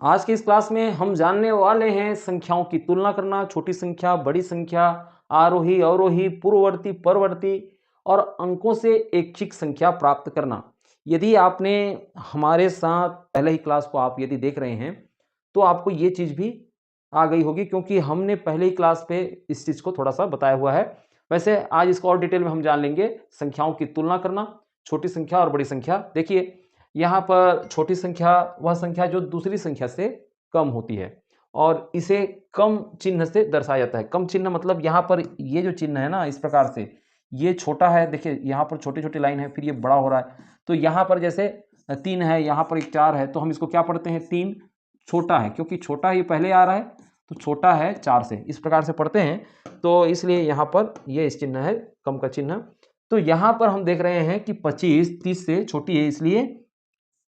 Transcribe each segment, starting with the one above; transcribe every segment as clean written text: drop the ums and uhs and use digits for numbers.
आज की इस क्लास में हम जानने वाले हैं संख्याओं की तुलना करना, छोटी संख्या, बड़ी संख्या, आरोही, अवरोही, पूर्ववर्ती, परवर्ती और अंकों से ऐच्छिक संख्या प्राप्त करना। यदि आपने हमारे साथ पहले ही क्लास को आप यदि देख रहे हैं, तो आपको ये चीज़ भी आ गई होगी क्योंकि हमने पहले ही क्लास पे इस चीज़ को थोड़ा-सा बताया हुआ है। वैसे आज इसको और डिटेल में हम जान लेंगे, संख्याओं की तुलना करना, छोटी संख्या और बड़ी संख्या। देखिए यहाँ पर छोटी संख्या वह संख्या जो दूसरी संख्या से कम होती है और इसे कम चिन्ह से दर्शाया जाता है। कम चिन्ह मतलब यहाँ पर ये जो चिन्ह है ना इस प्रकार से, ये छोटा है, देखिए यहाँ पर छोटी-छोटी लाइन है, फिर ये बड़ा हो रहा है। तो यहाँ पर जैसे 3 है, यहाँ पर एक 4 है, तो हम इसको क्या पढ़ते हैं 3 छोटा है, क्योंकि छोटा ये पहले आ रहा है, तो छोटा है 4 से, इस प्रकार से पढ़ते हैं। तो इसलिए यहाँ पर ये इस चिन्ह है, कम का चिन्ह। तो यहाँ पर हम देख रहे हैं कि 25 30 से छोटी है, इसलिए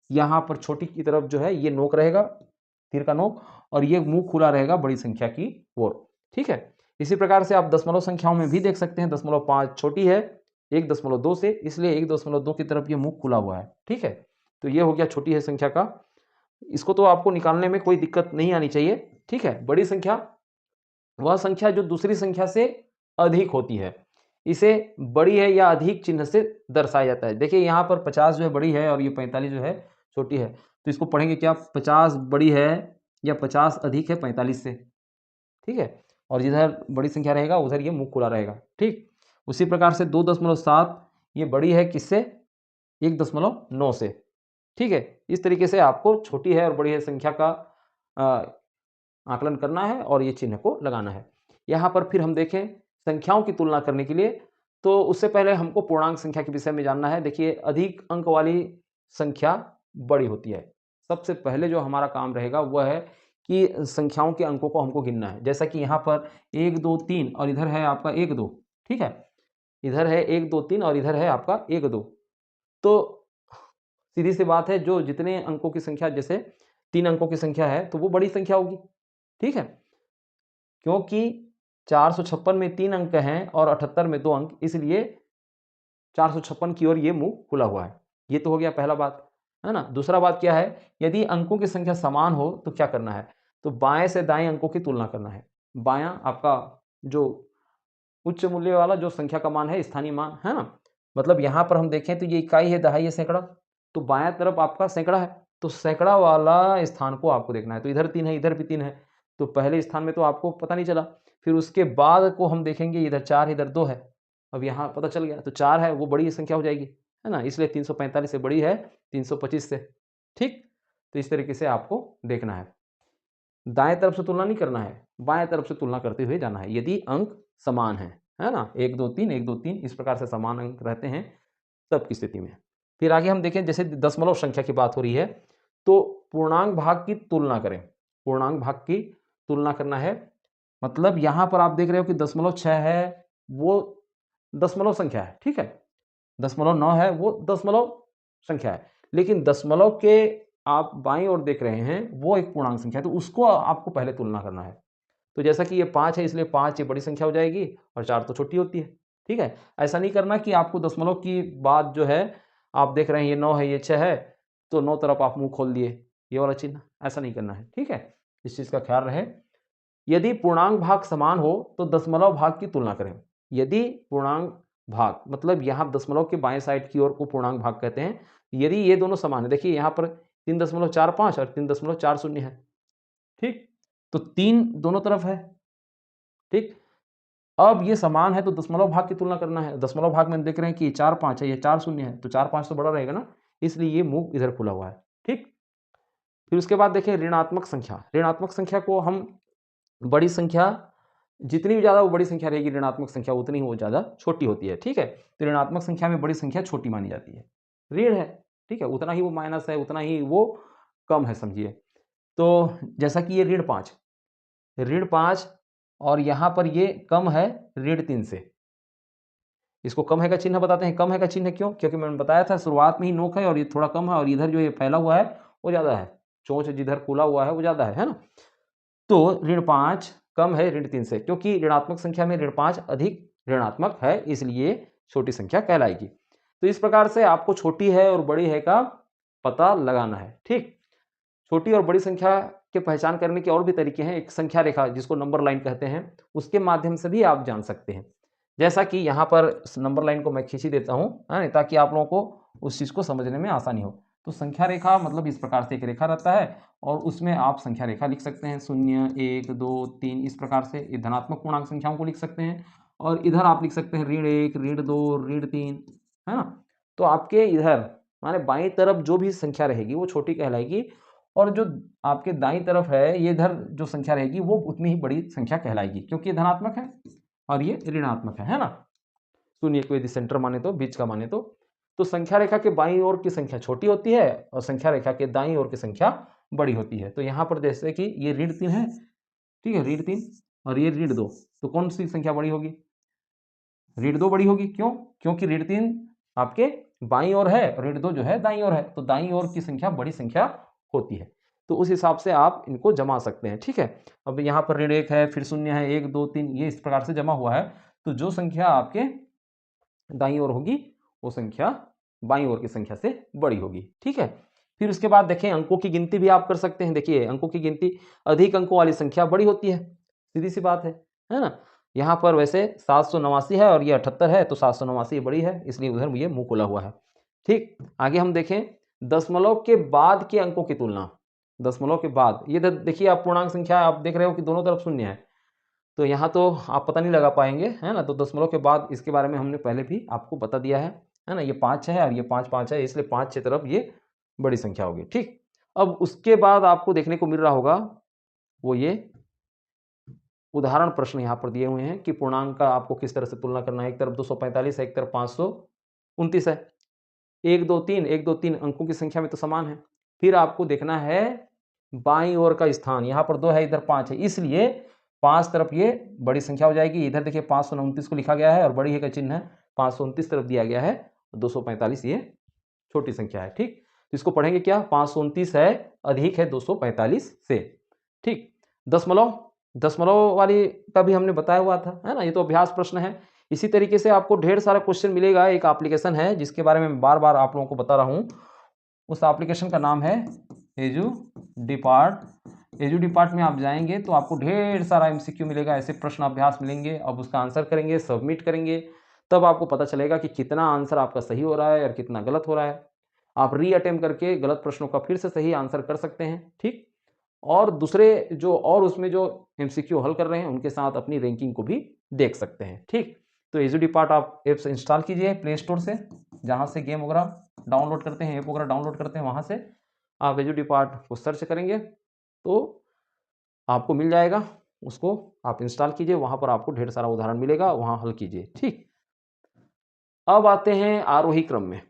यहाँ पर छोटी की तरफ जो है ये नोक रहेगा, तीर का नोक, और ये मुंह खुला रहेगा बड़ी संख्या की ओर। ठीक है, इसी प्रकार से आप दशमलव संख्याओं में भी देख सकते हैं। 5 छोटी है 1.2 से, इसलिए 1.2 की तरफ ये मुंह खुला हुआ है। ठीक है, तो ये हो गया छोटी है संख्या का। इसको तो आपको निकालने में कोई दिक्कत नहीं आनी चाहिए। ठीक है, बड़ी संख्या वह संख्या जो दूसरी संख्या से अधिक होती है, इसे बड़ी है या अधिक चिन्ह से दर्शाया जाता है। देखिए यहाँ पर 50 जो है बड़ी है और ये 45 जो है छोटी है, तो इसको पढ़ेंगे क्या, 50 बड़ी है या 50 अधिक है 45 से। ठीक है, और जिधर बड़ी संख्या रहेगा उधर ये मुंह खुला रहेगा। ठीक, उसी प्रकार से 2.7 ये बड़ी है किससे, 1.9 से। ठीक है, इस तरीके से आपको छोटी है और बड़ी है संख्या का आकलन करना है और ये चिन्ह को लगाना है। यहाँ पर फिर हम देखें संख्याओं की तुलना करने के लिए, तो उससे पहले हमको पूर्णांक संख्या के विषय में जानना है। देखिए अधिक अंक वाली संख्या बड़ी होती है। सबसे पहले जो हमारा काम रहेगा वह है कि संख्याओं के अंकों को हमको गिनना है। जैसा कि यहाँ पर 1 2 3 और इधर है आपका 1 2। ठीक है, इधर है 1 2 3 और इधर है आपका 1 2। तो सीधी सी बात है, जो जितने अंकों की संख्या, जैसे 3 अंकों की संख्या है तो वो बड़ी संख्या होगी। ठीक है, क्योंकि 456 में 3 अंक हैं और 78 में 2 अंक, इसलिए 456 की ओर ये मुंह खुला हुआ है। ये तो हो गया पहला बात, है ना। दूसरा बात क्या है, यदि अंकों की संख्या समान हो तो क्या करना है, तो बाएं से दाएं अंकों की तुलना करना है। बायां आपका जो उच्च मूल्य वाला जो संख्या का मान है, स्थानीय मान, है ना। मतलब यहाँ पर हम देखें तो ये इकाई है, दहाई है, सैकड़ा, तो बायां तरफ आपका सैकड़ा है, तो सैकड़ा वाला स्थान को आपको देखना है। तो इधर 3 है, इधर भी 3 है, तो पहले स्थान में तो आपको पता नहीं चला। फिर उसके बाद को हम देखेंगे, इधर 4 है, इधर 2 है, अब यहाँ पता चल गया, तो 4 है वो बड़ी संख्या हो जाएगी, है ना, इसलिए 345 से बड़ी है 325 से। ठीक, तो इस तरीके से आपको देखना है। दाएं तरफ से तुलना नहीं करना है, बाएं तरफ से तुलना करते हुए जाना है, यदि अंक समान है ना, 1 2 3 1 2 3 इस प्रकार से समान अंक रहते हैं तब की स्थिति में। फिर आगे हम देखें, जैसे दशमलव संख्या की बात हो रही है, तो पूर्णांक भाग की तुलना करें। पूर्णांक भाग की तुलना करना है, मतलब यहाँ पर आप देख रहे हो कि 0.6 है वो दशमलव संख्या है। ठीक है, 0.9 है वो दशमलव संख्या है, लेकिन दशमलव के आप बाईं ओर देख रहे हैं वो एक पूर्णांक संख्या है, तो उसको आपको पहले तुलना करना है। तो जैसा कि ये 5 है, इसलिए 5 ये बड़ी संख्या हो जाएगी और 4 तो छोटी होती है। ठीक है, ऐसा नहीं करना कि आपको दशमलव की बात जो है, आप देख रहे हैं ये 9 है, ये 6 है, तो 9 तरफ आप मुंह खोल दिए, ये वाला चिन्ह, ऐसा नहीं करना है। ठीक है, इस चीज़ का ख्याल रहे। यदि पूर्णांक भाग समान हो तो दशमलव भाग की तुलना करें। यदि पूर्णांक भाग मतलब यहाँ दशमलव के बाएं साइड की ओर को पूर्णांक भाग कहते हैं। यदि ये दोनों समान है, देखिए यहाँ पर 3.45 और 3.40 है। ठीक, तो 3 दोनों तरफ है। ठीक, अब ये समान है तो दशमलव भाग की तुलना करना है। दशमलव भाग में देख रहे हैं कि 4 5 है, ये 4 शून्य है, तो 4 5 तो बड़ा रहेगा ना, इसलिए ये मुंह इधर खुला हुआ है। ठीक, फिर उसके बाद देखिए ऋणात्मक संख्या। ऋणात्मक संख्या को हम बड़ी संख्या, जितनी भी ज़्यादा वो बड़ी संख्या रहेगी ऋणात्मक संख्या उतनी ही वो ज़्यादा छोटी होती है। ठीक है, तो ऋणात्मक संख्या में बड़ी संख्या छोटी मानी जाती है। ऋण है, ठीक है, उतना ही वो माइनस है, उतना ही वो कम है, समझिए। तो जैसा कि ये ऋण 5 और यहाँ पर ये कम है ऋण 3 से। इसको कम है का चिन्ह बताते हैं। कम है का चिन्ह क्यों, क्योंकि मैंने बताया था शुरुआत में ही नोक है और ये थोड़ा कम है, और इधर जो ये फैला हुआ है वो ज़्यादा है, चोंच जिधर खुला हुआ है वो ज़्यादा है ना। तो ऋण 5 कम है ऋण 3 से, क्योंकि ऋणात्मक संख्या में ऋण 5 अधिक ऋणात्मक है, इसलिए छोटी संख्या कहलाएगी। तो इस प्रकार से आपको छोटी है और बड़ी है का पता लगाना है। ठीक, छोटी और बड़ी संख्या के पहचान करने के और भी तरीके हैं। एक संख्या रेखा जिसको नंबर लाइन कहते हैं, उसके माध्यम से भी आप जान सकते हैं। जैसा कि यहाँ पर नंबर लाइन को मैं खींच ही देता हूँ, है ना, ताकि आप लोगों को उस चीज़ को समझने में आसानी हो। तो संख्या रेखा मतलब इस प्रकार से एक रेखा रहता है और उसमें आप संख्या रेखा लिख सकते हैं, 0, 1, 2, 3 इस प्रकार से। ये धनात्मक पूर्णांक संख्याओं को लिख सकते हैं और इधर आप लिख सकते हैं ऋण 1, ऋण 2, ऋण 3, है ना। तो आपके इधर माने बाईं तरफ जो भी संख्या रहेगी वो छोटी कहलाएगी और जो आपके दाईं तरफ है ये इधर जो संख्या रहेगी वो उतनी ही बड़ी संख्या कहलाएगी, क्योंकि ये धनात्मक है और ये ऋणात्मक है ना। शून्य को यदि सेंटर माने तो, बीच का माने तो संख्या रेखा के बाईं ओर की संख्या छोटी होती है और संख्या रेखा के दाईं ओर की संख्या बड़ी होती है। तो यहाँ पर जैसे कि ये ऋण 3 है, ठीक है, ऋण 3 और ये ऋण 2, तो कौन सी संख्या बड़ी होगी? ऋण 2 बड़ी होगी। क्यों? क्योंकि ऋण 3 आपके बाईं ओर है और ऋण 2 जो है दाईं ओर है, तो दाईं ओर की संख्या बड़ी संख्या होती है। तो उस हिसाब से आप इनको जमा सकते हैं, ठीक है। अब यहाँ पर ऋण 1 है, फिर 0 है, 1, 2, 3 ये इस प्रकार से जमा हुआ है। तो जो संख्या आपके दाईं ओर होगी वो संख्या बाईं ओर की संख्या से बड़ी होगी, ठीक है। फिर उसके बाद देखें अंकों की गिनती भी आप कर सकते हैं। देखिए अंकों की गिनती, अधिक अंकों वाली संख्या बड़ी होती है, सीधी सी बात है ना। यहाँ पर वैसे 789 है और ये 78 है, तो 789 बड़ी है, इसलिए उधर ये मुंह खुला हुआ है, ठीक। आगे हम देखें दशमलव के बाद के अंकों की तुलना। दशमलव के बाद ये देखिए आप पूर्णांक संख्या आप देख रहे हो कि दोनों तरफ 0 है, तो यहाँ तो आप पता नहीं लगा पाएंगे, है ना। तो दशमलव के बाद इसके बारे में हमने पहले भी आपको बता दिया है ना। ये 5 है और ये 5, 5 है, इसलिए 5, 6 तरफ ये बड़ी संख्या होगी, ठीक। अब उसके बाद आपको देखने को मिल रहा होगा वो ये उदाहरण प्रश्न यहाँ पर दिए हुए हैं कि पूर्णांक का आपको किस तरह से तुलना करना है। एक तरफ 245 है, एक तरफ 529 है। 1, 2, 3, 1, 2, 3 अंकों की संख्या में तो समान है। फिर आपको देखना है बाईं ओर का स्थान, यहाँ पर 2 है, इधर 5 है, इसलिए 5 तरफ ये बड़ी संख्या हो जाएगी। इधर देखिए 529 को लिखा गया है और बड़ी है का चिन्ह है, 529 तरफ दिया गया है, 245 ये छोटी संख्या है, ठीक। तो इसको पढ़ेंगे क्या? 529 है अधिक है 245 से, ठीक। दशमलव दशमलव वाली का भी हमने बताया हुआ था, है ना। ये तो अभ्यास प्रश्न है। इसी तरीके से आपको ढेर सारा क्वेश्चन मिलेगा। एक एप्लीकेशन है जिसके बारे में बार बार आप लोगों को बता रहा हूँ, उस एप्लीकेशन का नाम है एजुडिपार्ट। एजुडिपार्ट में आप जाएंगे तो आपको ढेर सारा एमसीक्यू मिलेगा, ऐसे प्रश्न अभ्यास मिलेंगे। अब उसका आंसर करेंगे, सबमिट करेंगे, तब आपको पता चलेगा कि कितना आंसर आपका सही हो रहा है और कितना गलत हो रहा है। आप रीअटेम्प्ट करके गलत प्रश्नों का फिर से सही आंसर कर सकते हैं, ठीक। और दूसरे जो और उसमें जो एमसीक्यू हल कर रहे हैं उनके साथ अपनी रैंकिंग को भी देख सकते हैं, ठीक। तो एजुडिपार्ट आप ऐप्स इंस्टॉल कीजिए प्ले स्टोर से, जहाँ से गेम वगैरह डाउनलोड करते हैं, ऐप वगैरह डाउनलोड करते हैं, वहाँ से आप एजुडिपार्ट को सर्च करेंगे तो आपको मिल जाएगा। उसको आप इंस्टॉल कीजिए, वहाँ पर आपको ढेर सारा उदाहरण मिलेगा, वहाँ हल कीजिए, ठीक। अब आते हैं आरोही क्रम में।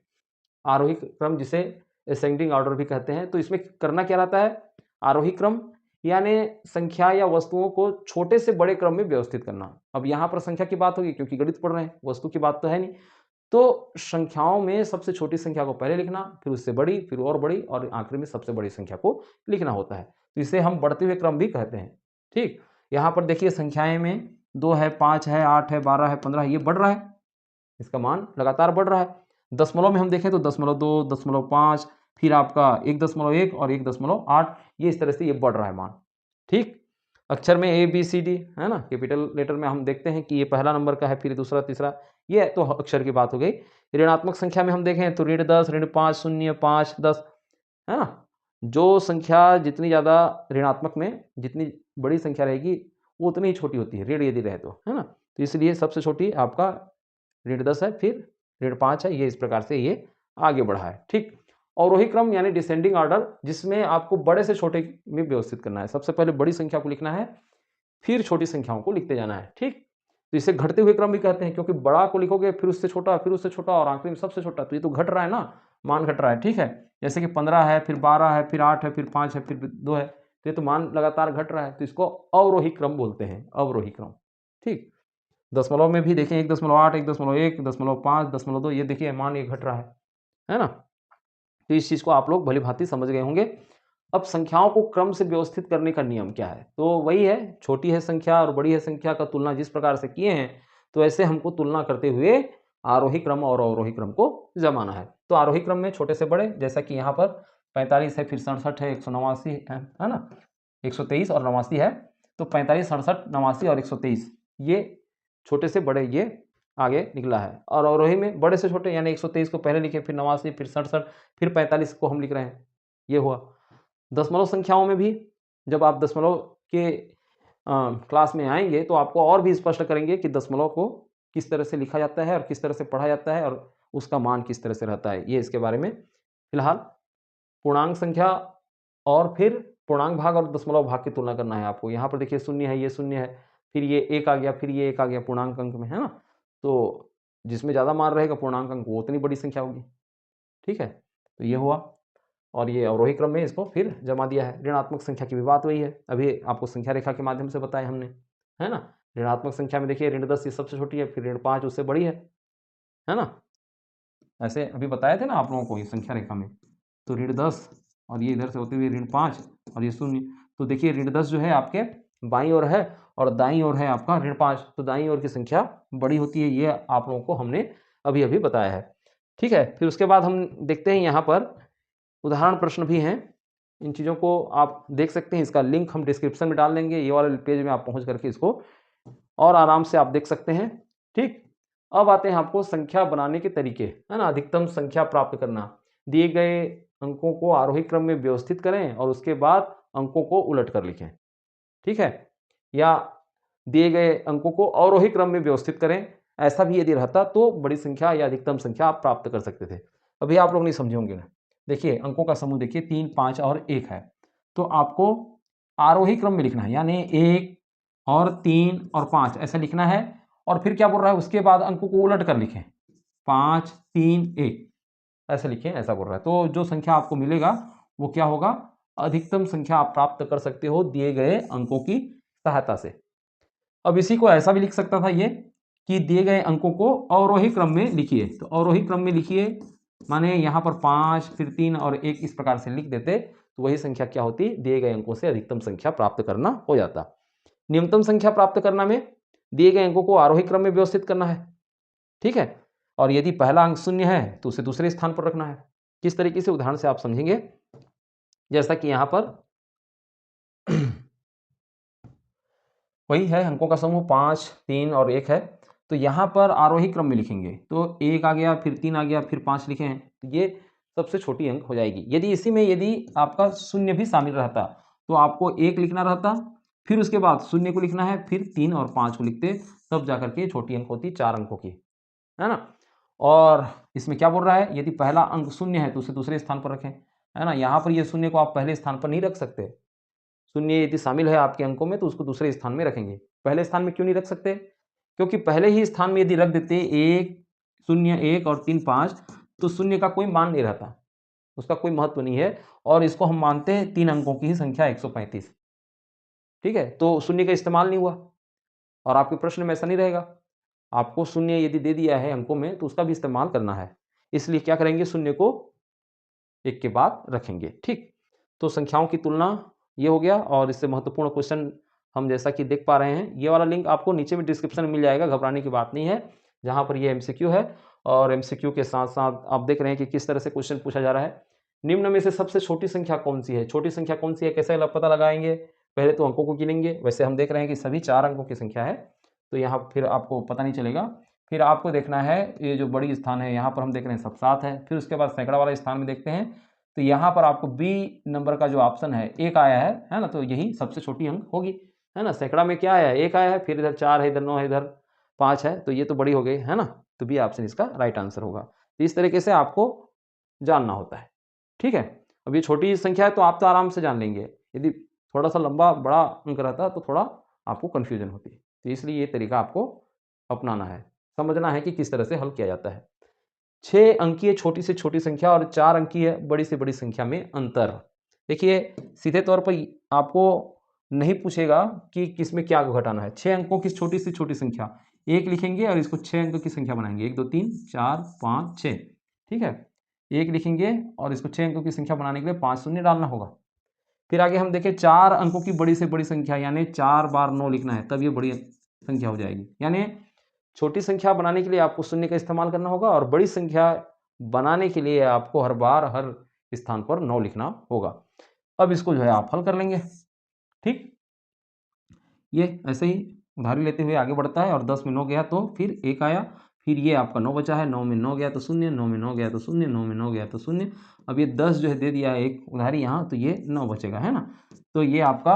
आरोही क्रम जिसे असेंडिंग ऑर्डर भी कहते हैं। तो इसमें करना क्या रहता है? आरोही क्रम यानी संख्या या वस्तुओं को छोटे से बड़े क्रम में व्यवस्थित करना। अब यहाँ पर संख्या की बात होगी क्योंकि गणित पढ़ रहे हैं, वस्तु की बात तो है नहीं। तो संख्याओं में सबसे छोटी संख्या को पहले लिखना, फिर उससे बड़ी, फिर और बड़ी, और आखिर में सबसे बड़ी संख्या को लिखना होता है। तो इसे हम बढ़ते हुए क्रम भी कहते हैं, ठीक। यहाँ पर देखिए संख्याएं में 2 है, 5 है, 8 है, 12 है, 15 ये बढ़ रहा है, इसका मान लगातार बढ़ रहा है। दशमलव में हम देखें तो 0.2, 0.5, फिर आपका 1.1 और 1.8, ये इस तरह से ये बढ़ रहा है मान, ठीक। अक्षर में ए बी सी डी है ना, कैपिटल लेटर में हम देखते हैं कि ये पहला नंबर का है, फिर दूसरा, तीसरा, ये तो अक्षर की बात हो गई। ऋणात्मक संख्या में हम देखें तो ऋण 10, ऋण 5, 0, 5, 10, है ना। जो संख्या जितनी ज़्यादा ऋणात्मक में जितनी बड़ी संख्या रहेगी वो उतनी ही छोटी होती है, ऋण यदि रहे तो, है ना। तो इसलिए सबसे छोटी आपका ऋण 10 है, फिर ऋण 5 है, ये इस प्रकार से ये आगे बढ़ा है, ठीक। अवरोही क्रम यानी डिसेंडिंग ऑर्डर, जिसमें आपको बड़े से छोटे में व्यवस्थित करना है। सबसे पहले बड़ी संख्या को लिखना है, फिर छोटी संख्याओं को लिखते जाना है, ठीक। तो इसे घटते हुए क्रम भी कहते हैं, क्योंकि बड़ा को लिखोगे फिर उससे छोटा, फिर उससे छोटा और आखिरी में सबसे छोटा, तो ये तो घट रहा है ना, मान घट रहा है, ठीक है। जैसे कि 15 है, फिर 12 है, फिर 8 है, फिर 5 है, फिर 2 है, तो ये तो मान लगातार घट रहा है, तो इसको अवरोही क्रम बोलते हैं, अवरोही क्रम, ठीक। दशमलव में भी देखें 1.8, 1.1, 1.5, 0.2, ये देखिए मान ये घट रहा है ना। तो इस चीज़ को आप लोग भली भांति समझ गए होंगे। अब संख्याओं को क्रम से व्यवस्थित करने का नियम क्या है? तो वही है, छोटी है संख्या और बड़ी है संख्या का तुलना जिस प्रकार से किए हैं, तो ऐसे हमको तुलना करते हुए आरोही क्रम और अवरोही क्रम को जमाना है। तो आरोही क्रम में छोटे से बड़े, जैसा कि यहाँ पर 45 है, फिर 67 है, 189 है ना, 123 और 89 है। तो 45, 67, 89 और 123 ये छोटे से बड़े ये आगे निकला है। और अवरोही में बड़े से छोटे, यानी 123 को पहले लिखे, फिर 89, फिर 67, फिर 45 को हम लिख रहे हैं, ये हुआ। दशमलव संख्याओं में भी जब आप दशमलव के क्लास में आएंगे तो आपको और भी स्पष्ट करेंगे कि दशमलव को किस तरह से लिखा जाता है और किस तरह से पढ़ा जाता है और उसका मान किस तरह से रहता है, ये इसके बारे में। फिलहाल पूर्णांक संख्या और फिर पूर्णांक भाग और दशमलव भाग की तुलना करना है आपको। यहाँ पर देखिए शून्य है, ये शून्य है, फिर ये एक आ गया, फिर ये एक आ गया पूर्णांक अंक में, है ना। तो जिसमें ज़्यादा मान रहेगा पूर्णांक अंक, वो उतनी बड़ी संख्या होगी। ठीक है, तो ये हुआ। और ये अवरोही क्रम में इसको फिर जमा दिया है। ऋणात्मक संख्या की भी बात वही है, अभी आपको संख्या रेखा के माध्यम से बताया हमने, है ना। ऋणात्मक संख्या में देखिए ऋण 10 ये सबसे छोटी है, फिर ऋण 5 उससे बड़ी है ना। ऐसे अभी बताए थे ना आप लोगों को ये संख्या रेखा में। तो ऋण 10 और ये इधर से होते हुए ऋण 5 और ये 0। तो देखिए ऋण 10 जो है आपके बाईं ओर है और दाईं ओर है आपका ऋण 5। तो दाईं ओर की संख्या बड़ी होती है, ये आप लोगों को हमने अभी अभी बताया है। ठीक है, फिर उसके बाद हम देखते हैं यहाँ पर उदाहरण प्रश्न भी हैं। इन चीज़ों को आप देख सकते हैं, इसका लिंक हम डिस्क्रिप्शन में डाल देंगे। ये वाले पेज में आप पहुँच करके इसको और आराम से आप देख सकते हैं। ठीक, अब आते हैं आपको संख्या बनाने के तरीके, है ना। अधिकतम संख्या प्राप्त करना, दिए गए अंकों को आरोही क्रम में व्यवस्थित करें और उसके बाद अंकों को उलट कर लिखें। ठीक है, या दिए गए अंकों को अवरोही क्रम में व्यवस्थित करें, ऐसा भी यदि रहता तो बड़ी संख्या या अधिकतम संख्या आप प्राप्त कर सकते थे। अभी आप लोग नहीं समझे होंगे ना। देखिए अंकों का समूह देखिए 3, 5 और 1 है। तो आपको आरोही क्रम में लिखना है, यानी 1 और 3 और 5 ऐसा लिखना है। और फिर क्या बोल रहा है, उसके बाद अंकों को उलट कर लिखें, 5, 3, 1 ऐसे लिखें, ऐसा बोल रहा है। तो जो संख्या आपको मिलेगा वो क्या होगा, अधिकतम संख्या आप प्राप्त कर सकते हो दिए गए अंकों की सहायता से। अब इसी को ऐसा भी लिख सकता था ये कि दिए गए अंकों को अवरोही क्रम में लिखिए। तो अवरोही क्रम में लिखिए माने यहाँ पर 5 फिर 3 और 1 इस प्रकार से लिख देते तो वही संख्या क्या होती, दिए गए अंकों से अधिकतम संख्या प्राप्त करना हो जाता। न्यूनतम संख्या प्राप्त करना में दिए गए अंकों को आरोही क्रम में व्यवस्थित करना है। ठीक है, और यदि पहला अंक 0 है तो उसे दूसरे स्थान पर रखना है। किस तरीके से, उदाहरण से आप समझेंगे। जैसा कि यहाँ पर वही है, अंकों का समूह 5, 3 और 1 है। तो यहाँ पर आरोही क्रम में लिखेंगे, तो 1 आ गया, फिर 3 आ गया, फिर 5 लिखे हैं, तो ये सबसे छोटी अंक हो जाएगी। यदि इसी में यदि आपका 0 भी शामिल रहता तो आपको 1 लिखना रहता, फिर उसके बाद 0 को लिखना है, फिर 3 और 5 को लिखते, तब जाकर के छोटी अंक होती 4 अंकों की, है ना। और इसमें क्या बोल रहा है, यदि पहला अंक 0 है तो उसे दूसरे स्थान पर रखें, है ना। यहाँ पर ये 0 को आप पहले स्थान पर नहीं रख सकते। 0 यदि शामिल है आपके अंकों में तो उसको दूसरे स्थान में रखेंगे। पहले स्थान में क्यों नहीं रख सकते, क्योंकि पहले ही स्थान में यदि रख देते 1, 0, 1 और 3, 5 तो 0 का कोई मान नहीं रहता, उसका कोई महत्व नहीं है। और इसको हम मानते हैं 3 अंकों की ही संख्या 135। ठीक है, तो 0 का इस्तेमाल नहीं हुआ और आपके प्रश्न में ऐसा नहीं रहेगा। आपको 0 यदि दे दिया है अंकों में तो उसका भी इस्तेमाल करना है, इसलिए क्या करेंगे, 0 को 1 के बाद रखेंगे। ठीक, तो संख्याओं की तुलना ये हो गया। और इससे महत्वपूर्ण क्वेश्चन हम जैसा कि देख पा रहे हैं, ये वाला लिंक आपको नीचे में डिस्क्रिप्शन में मिल जाएगा, घबराने की बात नहीं है। जहाँ पर ये एमसीक्यू है और एमसीक्यू के साथ साथ आप देख रहे हैं कि किस तरह से क्वेश्चन पूछा जा रहा है। निम्न में से सबसे छोटी संख्या कौन सी है, छोटी संख्या कौन सी है, कैसे पता लगाएंगे, पहले तो अंकों को गिनेंगे। वैसे हम देख रहे हैं कि सभी 4 अंकों की संख्या है, तो यहाँ फिर आपको पता नहीं चलेगा। फिर आपको देखना है ये जो बड़ी स्थान है, यहाँ पर हम देख रहे हैं सब 7 है। फिर उसके बाद सैकड़ा वाला स्थान में देखते हैं, तो यहाँ पर आपको बी नंबर का जो ऑप्शन है 1 आया है ना, तो यही सबसे छोटी अंक होगी, है ना। सैकड़ा में क्या आया है, 1 आया है, फिर इधर 4 है, इधर 9 है, इधर 5 है, तो ये तो बड़ी हो गई, है ना। तो बी ऑप्शन इसका राइट आंसर होगा। तो इस तरीके से आपको जानना होता है। ठीक है, अब ये छोटी संख्या है तो आप तो आराम से जान लेंगे, यदि थोड़ा सा लंबा बड़ा अंक रहता तो थोड़ा आपको कन्फ्यूजन होती। तो इसलिए ये तरीका आपको अपनाना है, समझना है कि किस तरह से हल किया जाता है। 6 अंकीय छोटी से छोटी संख्या और 4 अंकीय बड़ी से बड़ी संख्या में अंतर। देखिए सीधे तौर पर आपको नहीं पूछेगा कि किसमें क्या घटाना है। 6 अंकों की छोटी से छोटी संख्या 1 लिखेंगे और इसको 6 अंकों की संख्या बनाएंगे, 1, 2, 3, 4, 5, 6। ठीक है, 1 लिखेंगे और इसको 6 अंकों की संख्या बनाने के लिए 5 शून्य डालना होगा। फिर आगे हम देखें 4 अंकों की बड़ी से बड़ी संख्या, यानी 4 बार 9 लिखना है, तब ये बड़ी संख्या हो जाएगी। यानी छोटी संख्या बनाने के लिए आपको शून्य का इस्तेमाल करना होगा और बड़ी संख्या बनाने के लिए आपको हर बार हर स्थान पर 9 लिखना होगा। अब इसको जो है आप हल कर लेंगे। ठीक, ये ऐसे ही उधारी लेते हुए आगे बढ़ता है और 10 में 9 गया तो फिर 1 आया, फिर ये आपका 9 बचा है, 9 में 9 गया तो 0, 9 में 9 गया तो 0, 9 में 9 गया तो 0। अब ये 10 जो है दे दिया है एक उधारी यहाँ, तो ये 9 बचेगा, है ना। तो ये आपका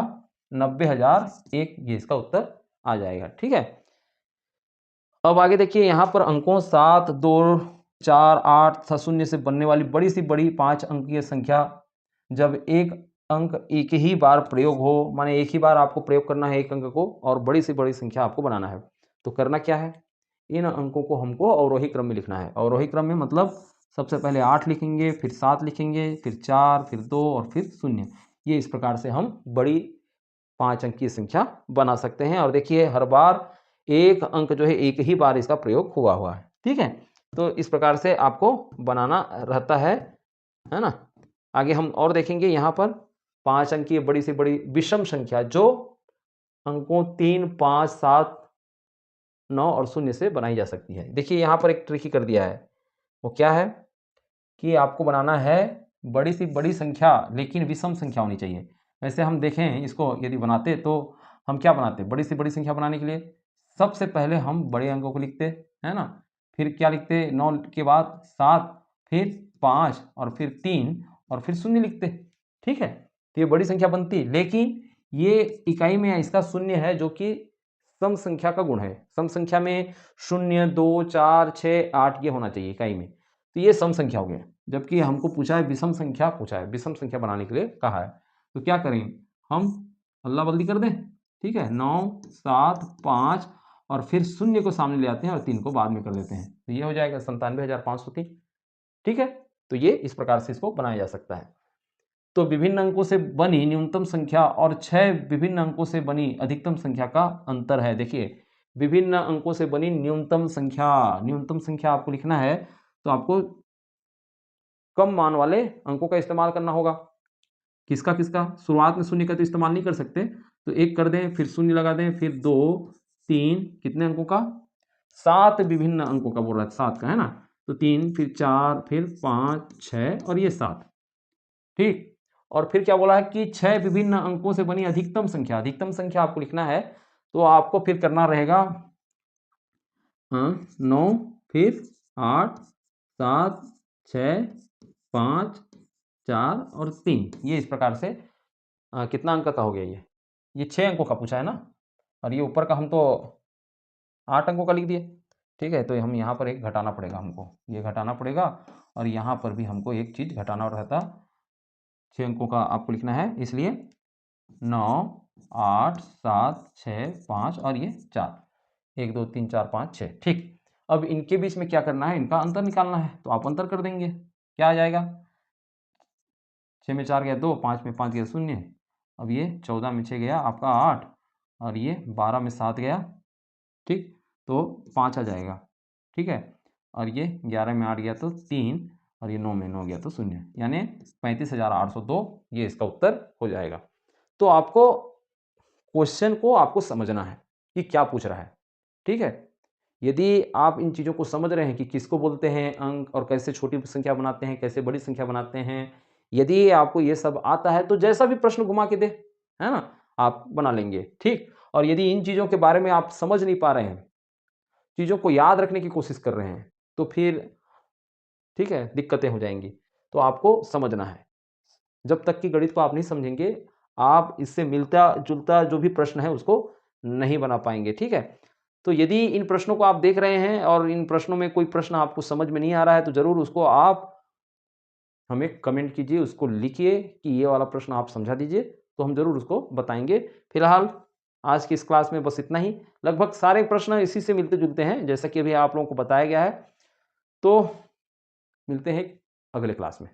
90,001 ये इसका उत्तर आ जाएगा। ठीक है, अब आगे देखिए यहाँ पर अंकों 7, 2, 4, 8 तथा 0 से बनने वाली बड़ी से बड़ी 5 अंकीय संख्या जब एक अंक एक ही बार प्रयोग हो, माने एक ही बार आपको प्रयोग करना है एक अंक को और बड़ी से बड़ी संख्या आपको बनाना है, तो करना क्या है, इन अंकों को हमको अवरोही क्रम में लिखना है। अवरोही क्रम में मतलब सबसे पहले 8 लिखेंगे, फिर 7 लिखेंगे, फिर 4, फिर 2 और फिर 0। ये इस प्रकार से हम बड़ी 5 अंकीय संख्या बना सकते हैं। और देखिए हर बार एक अंक जो है एक ही बार इसका प्रयोग हुआ है। ठीक है, तो इस प्रकार से आपको बनाना रहता है ना। आगे हम और देखेंगे यहाँ पर 5 अंकीय बड़ी से बड़ी विषम संख्या जो अंकों 3, 5, 7, 9 और 0 से बनाई जा सकती है। देखिए यहाँ पर एक ट्रिकी कर दिया है, वो क्या है कि आपको बनाना है बड़ी से बड़ी संख्या लेकिन विषम संख्या होनी चाहिए। वैसे हम देखें इसको यदि बनाते तो हम क्या बनाते, बड़ी से बड़ी संख्या बनाने के लिए सबसे पहले हम बड़े अंकों को लिखते, है ना, फिर क्या लिखते, 9 के बाद 7, फिर 5 और फिर 3 और फिर 0 लिखते। ठीक है, तो ये बड़ी संख्या बनती, लेकिन ये इकाई में इसका 0 है जो कि सम संख्या का गुण है। सम संख्या में 0, 2, 4, 6, 8 ये होना चाहिए इकाई में, तो ये सम संख्या हो गया। जबकि हमको पूछा है विषम संख्या, पूछा है विषम संख्या बनाने के लिए कहा है, तो क्या करें हम अदला बदली कर दें। ठीक है, 9, 7, 5 और फिर 0 को सामने ले आते हैं और 3 को बाद में कर देते हैं, तो ये हो जाएगा 97,503। ठीक है, तो ये इस प्रकार से इसको बनाया जा सकता है। तो विभिन्न अंकों से बनी न्यूनतम संख्या और 6 विभिन्न अंकों से बनी अधिकतम संख्या का अंतर है। देखिए विभिन्न अंकों से बनी न्यूनतम संख्या आपको लिखना है तो आपको कम मान वाले अंकों का इस्तेमाल करना होगा। किसका किसका, शुरुआत में 0 का तो इस्तेमाल नहीं कर सकते, तो 1 कर दें, फिर 0 लगा दें, फिर 2, 3, कितने अंकों का, 7 विभिन्न अंकों का बोल रहा है, 7 का, है ना, तो 3, फिर 4, फिर 5, 6 और ये 7। ठीक, और फिर क्या बोला है कि 6 विभिन्न अंकों से बनी अधिकतम संख्या आपको लिखना है, तो आपको फिर करना रहेगा 9, फिर 8, 7, 6, 5, 4 और 3, ये इस प्रकार से कितना अंक का हो गया ये 6 अंकों का पूछा है ना, और ये ऊपर का हम तो 8 अंकों का लिख दिए। ठीक है, तो हम यहाँ पर एक घटाना पड़ेगा, हमको ये घटाना पड़ेगा और यहाँ पर भी हमको एक चीज़ घटाना रहता, 6 अंकों का आपको लिखना है, इसलिए 9, 8, 7, 6, 5 और ये 4, 1, 2, 3, 4, 5, 6। ठीक, अब इनके बीच में क्या करना है, इनका अंतर निकालना है, तो आप अंतर कर देंगे, क्या आ जाएगा, 6 में 4 गया 2, 5 में 5 गया 0, अब ये 14 में 6 गया आपका 8 और ये 12 में 7 गया, ठीक, तो 5 आ जाएगा। ठीक है, और ये 11 में 8 गया तो 3 और ये 9 में 9 गया तो 0, यानी 35,802 ये इसका उत्तर हो जाएगा। तो आपको क्वेश्चन को आपको समझना है कि क्या पूछ रहा है। ठीक है, यदि आप इन चीज़ों को समझ रहे हैं कि किसको बोलते हैं अंक और कैसे छोटी संख्या बनाते हैं, कैसे बड़ी संख्या बनाते हैं, यदि आपको ये सब आता है तो जैसा भी प्रश्न घुमा के दे, है ना, आप बना लेंगे। ठीक, और यदि इन चीज़ों के बारे में आप समझ नहीं पा रहे हैं, चीज़ों को याद रखने की कोशिश कर रहे हैं, तो फिर ठीक है दिक्कतें हो जाएंगी। तो आपको समझना है, जब तक कि गणित को आप नहीं समझेंगे, आप इससे मिलता-जुलता जो भी प्रश्न है उसको नहीं बना पाएँगे। ठीक है? तो यदि इन प्रश्नों को आप देख रहे हैं और इन प्रश्नों में कोई प्रश्न आपको समझ में नहीं आ रहा है, तो ज़रूर उसको आप हमें कमेंट कीजिए, उसको लिखिए कि ये वाला प्रश्न आप समझा दीजिए, तो हम ज़रूर उसको बताएँगे। फिलहाल आज की इस क्लास में बस इतना ही। लगभग सारे प्रश्न इसी से मिलते-जुलते हैं, जैसा कि अभी आप लोगों को बताया गया है। तो मिलते हैं अगले क्लास में।